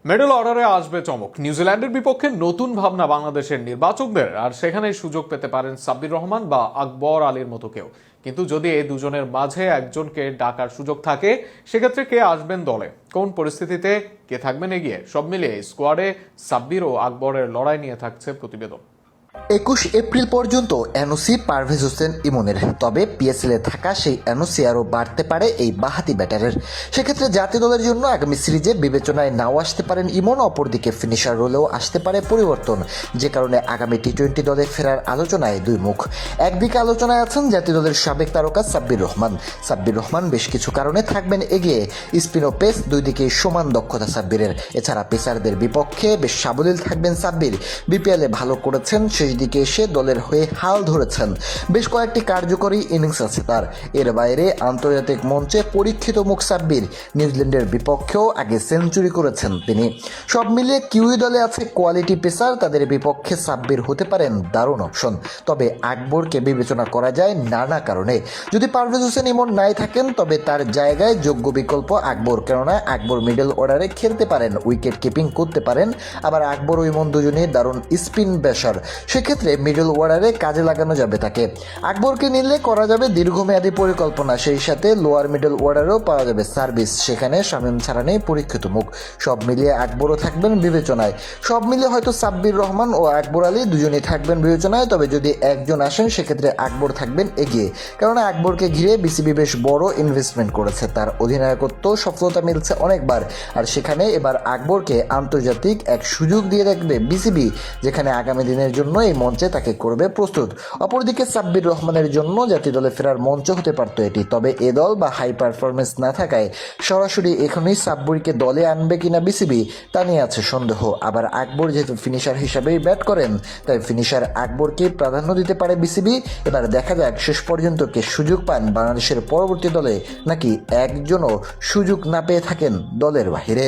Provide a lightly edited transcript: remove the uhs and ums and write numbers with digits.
Middle অর্ডারে আসবে চমক। নিউজিল্যান্ডের বিপক্ষে নতুন ভাবনা বাংলাদেশের নির্বাচকদের, আর সেখানেই সুযোগ পেতে পারেন সাব্বির রহমান বা আকবর আলীর মতো কেউ। কিন্তু যদি এই দুজনের মাঝে একজনকে ডাকার সুযোগ থাকে, সেক্ষেত্রে কে আসবেন দলে, কোন পরিস্থিতিতে কে থাকবেন এগিয়ে, সব মিলিয়ে স্কোয়াডে সাব্বির ও আকবরের লড়াই নিয়ে থাকছে প্রতিবেদন। ২১ এপ্রিল পর্যন্ত এনওসি পারভেজ হোসেন ইমনের। তবে পিএসএলে থাকা সেই এনওসি আরও বাড়তে পারে এই বাঁহাতি ব্যাটারের। সেক্ষেত্রে জাতীয় দলের জন্য আগামী সিরিজে বিবেচনায় নাও আসতে পারেন ইমন। অপরদিকে ফিনিশার রোলেও আসতে পারে পরিবর্তন, যে কারণে আগামী টি-20 দলে ফেরার আলোচনায় দুই মুখ। একদিকে আলোচনায় আছেন জাতীয় দলের সাবেক তারকা সাব্বির রহমান। সাব্বির রহমান বেশ কিছু কারণে থাকবেন এগিয়ে। স্পিন ও পেস দুই দিকে সমান দক্ষতা সাব্বিরের। এছাড়া পেসারদের বিপক্ষে বেশ সাবলীল থাকবেন সাব্বির। বিপিএলে ভালো করেছেন, শেষ দিকে এসে দলের হয়ে হাল ধরেছেন। বেশ কয়েকটি কার্যকরী ইনিংস আছে তার। এর বাইরে আন্তর্জাতিক মঞ্চে পরীক্ষিত মুখ সাব্বির। নিউজিল্যান্ডের বিপক্ষেও আগে সেঞ্চুরি করেছেন তিনি। সব মিলিয়ে কিউই দলে আছে কোয়ালিটি পেসার, তাদের বিপক্ষে সাব্বির হতে পারেন দারুণ অপশন। তবে আকবরকে বিবেচনা করা যায় নানা কারণে। যদি পারভেজ হোসেন ইমন নাই থাকেন, তবে তার জায়গায় যোগ্য বিকল্প আকবর। কেননা আকবর মিডল অর্ডারে খেলতে পারেন, উইকেট কিপিং করতে পারেন। আবার আকবর ও ইমন দুজনেই দারুণ স্পিন পেসার। সেক্ষেত্রে মিডল অর্ডারে কাজে লাগানো যাবে তাকে। আকবরকে নিলে করা যাবে দীর্ঘমেয়াদী পরিকল্পনা, সেই সাথে লোয়ার মিডল অর্ডারেও পাওয়া যাবে সার্ভিস। সেখানে শামীম ছাড়া নেই পরীক্ষিত মুখ। সব মিলিয়ে আকবরও থাকবেন বিবেচনায়। সব মিলিয়ে হয়তো সাব্বির রহমান ও আকবর আলী দুজনেই থাকবেন বিবেচনায়। তবে যদি একজন আসেন, সেক্ষেত্রে আকবর থাকবেন এগিয়ে। কেননা আকবরকে ঘিরে বিসিবি বেশ বড় ইনভেস্টমেন্ট করেছে। তার অধিনায়কত্ব সফলতা মিলছে অনেকবার। আর সেখানে এবার আকবরকে আন্তর্জাতিক এক সুযোগ দিয়ে রাখবে বিসিবি, যেখানে আগামী দিনের জন্য এই মঞ্চে তাকে করবে প্রস্তুত। অপরদিকে সাব্বির রহমানের জন্য জাতীয় দলে ফেরার মঞ্চ হতে পারত এটি। তবে এ দল বা হাই পারফরমেন্স না থাকায় সরাসরি এখনই সাব্বিরকে দলে আনবে কিনা বিসিবি, তা নিয়ে আছে সন্দেহ। আবার আকবর যেহেতু ফিনিশার হিসাবেই ব্যাট করেন, তাই ফিনিশার আকবরকে প্রাধান্য দিতে পারে বিসিবি। এবার দেখা যাক শেষ পর্যন্ত কে সুযোগ পান বাংলাদেশের পরবর্তী দলে, নাকি একজনও সুযোগ না পেয়ে থাকেন দলের বাহিরে।